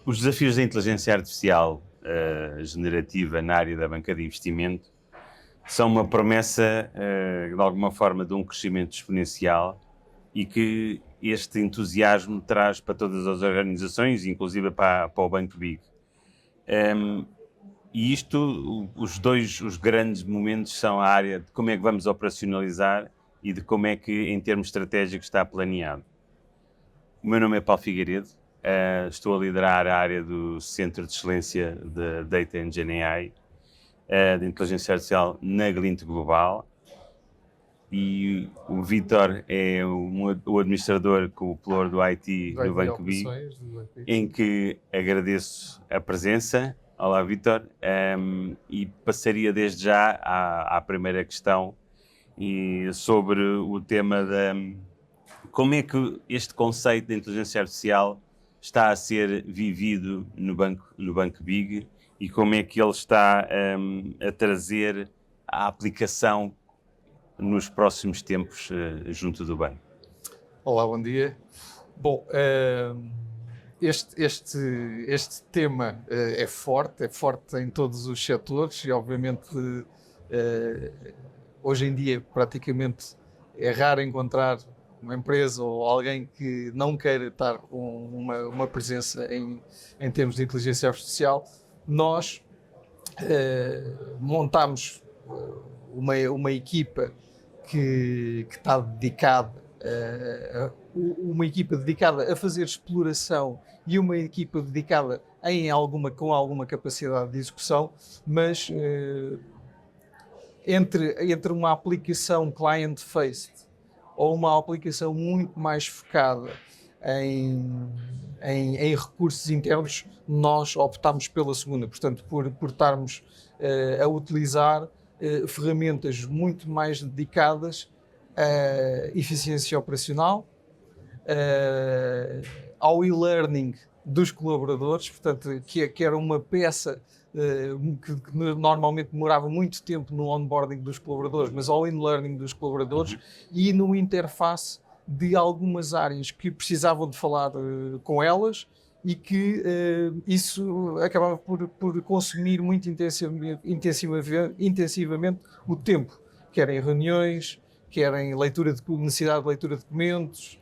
Os desafios da inteligência artificial generativa na área da banca de investimento são uma promessa, de alguma forma, de um crescimento exponencial e que este entusiasmo traz para todas as organizações, inclusive para o Banco Big. E os grandes momentos são a área de como é que vamos operacionalizar e de como é que, em termos estratégicos, está planeado. O meu nome é Paulo Figueiredo, estou a liderar a área do Centro de Excelência de Data and GenAI, de Inteligência Artificial na Glint Global, e o Vítor é o administrador com o pilar do IT no Banco Big, em que agradeço a presença. Olá, Vítor, e passaria desde já à primeira questão e sobre o tema da como é que este conceito de inteligência artificial está a ser vivido no Banco Big e como é que ele está a trazer a aplicação nos próximos tempos junto do banco. Olá, bom dia. Bom, este tema é forte em todos os setores e obviamente hoje em dia praticamente é raro encontrar uma empresa ou alguém que não queira estar com uma presença em termos de inteligência artificial. Nós montamos uma equipa que está dedicada, uma equipa dedicada a fazer exploração e uma equipa dedicada com alguma capacidade de execução, mas entre uma aplicação client-faced ou uma aplicação muito mais focada em recursos internos, nós optámos pela segunda, portanto, por estarmos a utilizar ferramentas muito mais dedicadas à eficiência operacional, ao e-learning dos colaboradores, portanto, que era uma peça que normalmente demorava muito tempo no onboarding dos colaboradores, mas ao e-learning dos colaboradores e no interface de algumas áreas que precisavam de falar com elas e que isso acabava por consumir muito intensivamente o tempo, quer em reuniões, quer em necessidade de leitura de documentos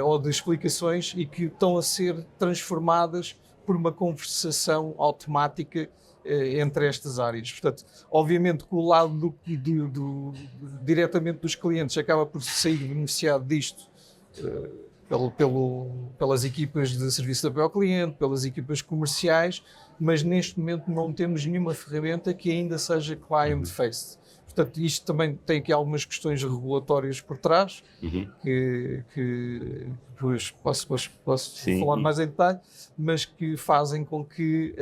ou de explicações, e que estão a ser transformadas por uma conversação automática entre estas áreas. Portanto, obviamente que o lado diretamente dos clientes acaba por sair beneficiado disto pelas equipas de serviço de apoio ao cliente, pelas equipas comerciais, mas neste momento não temos nenhuma ferramenta que ainda seja client-faced. Portanto, isto também tem aqui algumas questões regulatórias por trás, que depois posso falar mais em detalhe, mas que fazem com que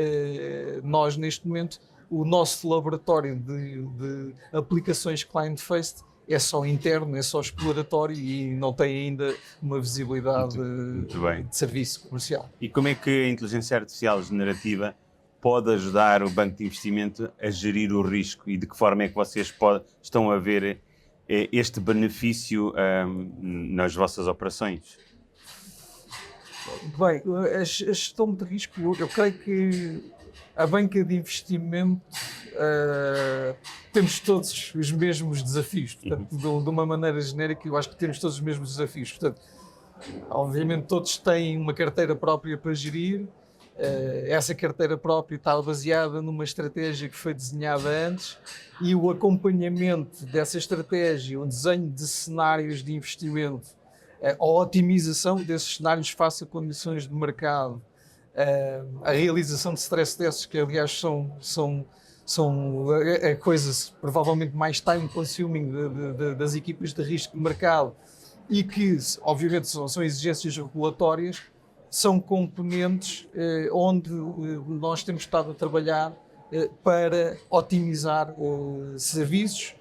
nós, neste momento, o nosso laboratório de aplicações client-faced é só interno, é só exploratório e não tem ainda uma visibilidade de serviço comercial. E como é que a inteligência artificial generativa pode ajudar o banco de investimento a gerir o risco e de que forma é que vocês estão a ver este benefício nas vossas operações? Bem, a gestão de risco, eu creio que a banca de investimento temos todos os mesmos desafios. Portanto, de uma maneira genérica, eu acho que temos todos os mesmos desafios. Portanto, obviamente todos têm uma carteira própria para gerir. Essa carteira própria está baseada numa estratégia que foi desenhada antes, e o acompanhamento dessa estratégia, o desenho de cenários de investimento, a otimização desses cenários face a condições de mercado, a realização de stress tests, que aliás são a coisa provavelmente mais time consuming das equipas de risco de mercado, e que obviamente são exigências regulatórias, são componentes onde nós temos estado a trabalhar para otimizar serviços,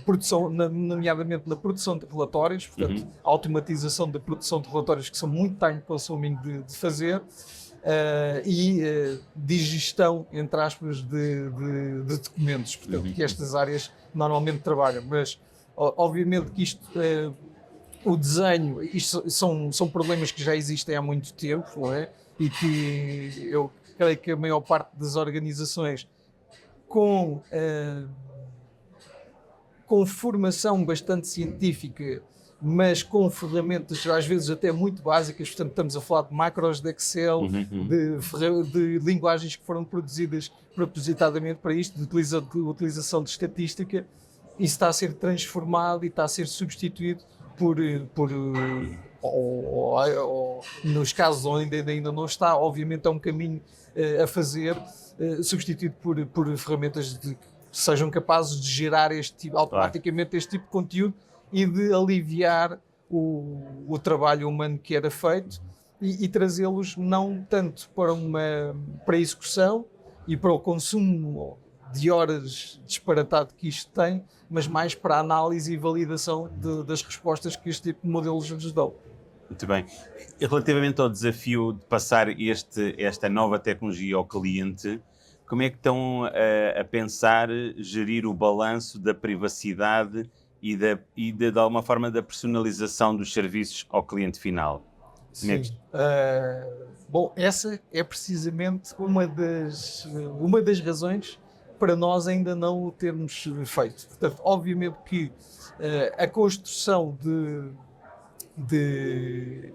produção, nomeadamente na produção de relatórios, portanto, a automatização da produção de relatórios, que são muito time consuming de fazer, e de gestão, entre aspas, de documentos, portanto, que estas áreas normalmente trabalham. Mas obviamente que isto o desenho, isto são problemas que já existem há muito tempo, não é? e que eu creio que a maior parte das organizações com formação bastante científica, mas com ferramentas às vezes até muito básicas, portanto estamos a falar de macros de Excel, de linguagens que foram produzidas propositadamente para isto, de utilização de estatística, isso está a ser transformado e está a ser substituído ou nos casos onde ainda não está, obviamente é um caminho a fazer, substituído por ferramentas que sejam capazes de gerar automaticamente este tipo de conteúdo e de aliviar o trabalho humano que era feito e trazê-los não tanto para a execução e para o consumo de horas disparatado que isto tem, mas mais para a análise e validação das respostas que este tipo de modelos nos dão. Muito bem. E relativamente ao desafio de passar esta nova tecnologia ao cliente, como é que estão a pensar gerir o balanço da privacidade e de alguma forma da personalização dos serviços ao cliente final? Sim. Bom, essa é precisamente uma das razões para nós ainda não o termos feito. Portanto, obviamente que a construção de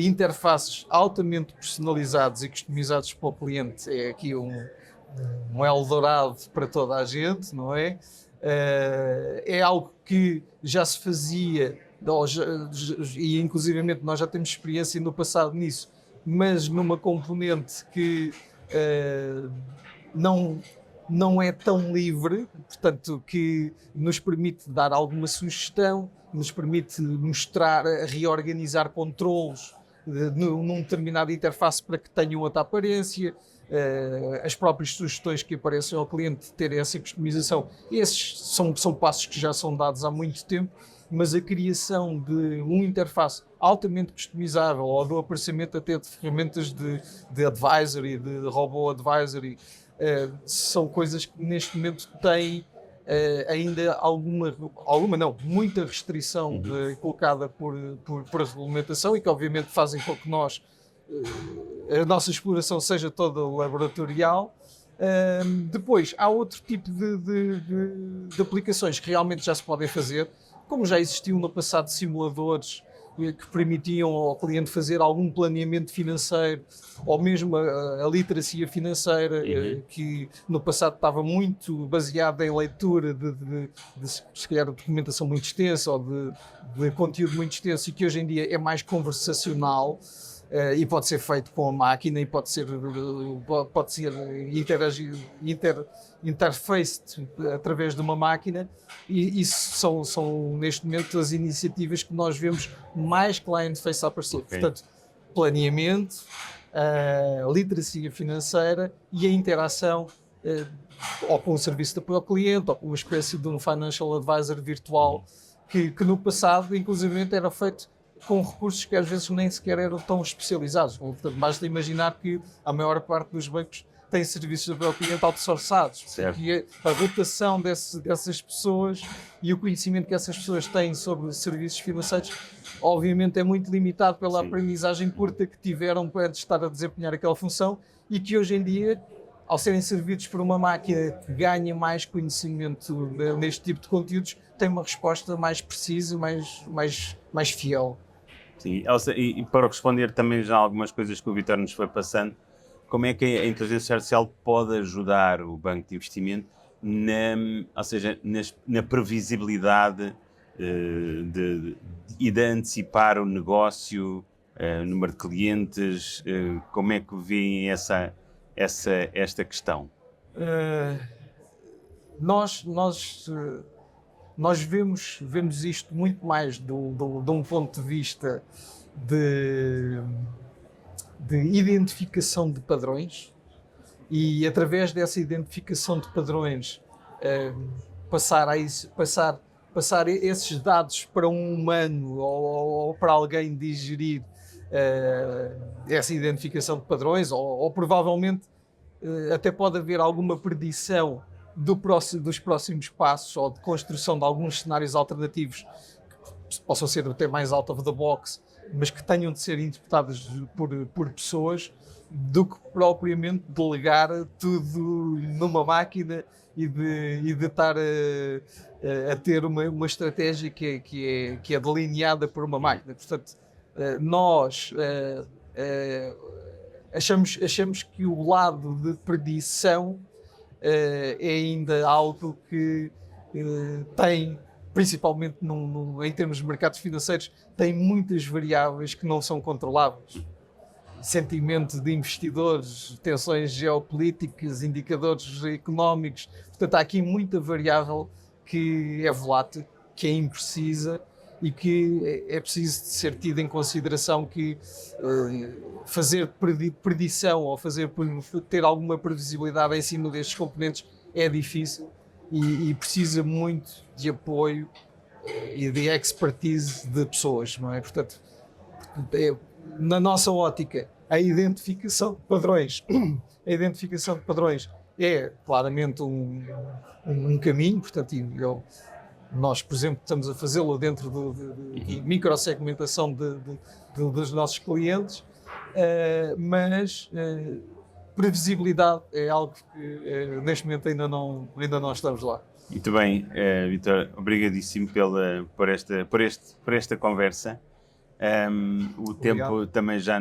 interfaces altamente personalizados e customizados para o cliente é aqui um Eldorado para toda a gente, não é? É algo que já se fazia e inclusivamente nós já temos experiência no passado nisso, mas numa componente que não é tão livre, portanto que nos permite dar alguma sugestão, nos permite mostrar, reorganizar controlos num determinado interface para que tenha outra aparência, as próprias sugestões que aparecem ao cliente terem essa customização. Esses são passos que já são dados há muito tempo, mas a criação de uma interface altamente customizável ou do aparecimento até de ferramentas de advisory, de robô advisory, são coisas que neste momento têm ainda muita restrição colocada por regulamentação e que obviamente fazem com que a nossa exploração seja toda laboratorial. Depois, há outro tipo de aplicações que realmente já se podem fazer, como já existiam no passado simuladores que permitiam ao cliente fazer algum planeamento financeiro ou mesmo a literacia financeira, que no passado estava muito baseada em leitura de se calhar documentação muito extensa ou de conteúdo muito extenso e que hoje em dia é mais conversacional. E pode ser feito com a máquina e pode ser interfaced através de uma máquina e isso são neste momento as iniciativas que nós vemos mais client-face a aparecer. Okay. Portanto, planeamento, literacia financeira e a interação ou com o serviço de apoio ao cliente ou com uma espécie de um financial advisor virtual que no passado inclusivamente era feito com recursos que às vezes nem sequer eram tão especializados. Portanto, basta imaginar que a maior parte dos bancos tem serviços de apoio ao cliente outsourçados. Porque a rotação dessas pessoas e o conhecimento que essas pessoas têm sobre serviços financeiros obviamente é muito limitado pela aprendizagem curta que tiveram para estar a desempenhar aquela função e que hoje em dia, ao serem servidos por uma máquina que ganha mais conhecimento neste tipo de conteúdos, tem uma resposta mais precisa, mais fiel. Sim, Elsa, e para responder também já algumas coisas que o Vítor nos foi passando, como é que a inteligência artificial pode ajudar o banco de investimento na previsibilidade e de antecipar o negócio, número de clientes, como é que veem esta questão? Nós vemos isto muito mais de um ponto de vista de identificação de padrões e através dessa identificação de padrões passar esses dados para um humano ou para alguém digerir essa identificação de padrões ou provavelmente até pode haver alguma predição dos próximos passos ou de construção de alguns cenários alternativos que possam ser até mais out of the box mas que tenham de ser interpretadas por pessoas, do que propriamente delegar tudo numa máquina e de estar a ter uma estratégia que é delineada por uma máquina. Portanto, nós achamos que o lado de predição é ainda algo que tem, principalmente em termos de mercados financeiros, tem muitas variáveis que não são controláveis. Sentimento de investidores, tensões geopolíticas, indicadores económicos. Portanto, há aqui muita variável que é volátil, que é imprecisa e que é preciso ser tido em consideração que fazer predição ou ter alguma previsibilidade em cima destes componentes é difícil e precisa muito de apoio e de expertise de pessoas, não é? Portanto, na nossa ótica, a identificação de padrões, é claramente um caminho, portanto, nós, por exemplo, estamos a fazê-lo dentro de microsegmentação dos nossos clientes, mas previsibilidade é algo que neste momento ainda não estamos lá. Muito bem, Vítor, obrigadíssimo por esta conversa. O tempo também já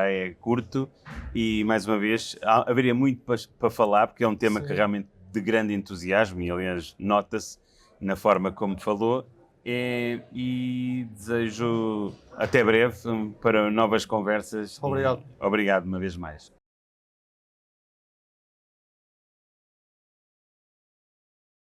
é curto e, mais uma vez, haveria muito para falar, porque é um tema que realmente de grande entusiasmo e, aliás, nota-se na forma como falou, e desejo até breve para novas conversas. Obrigado. Obrigado uma vez mais.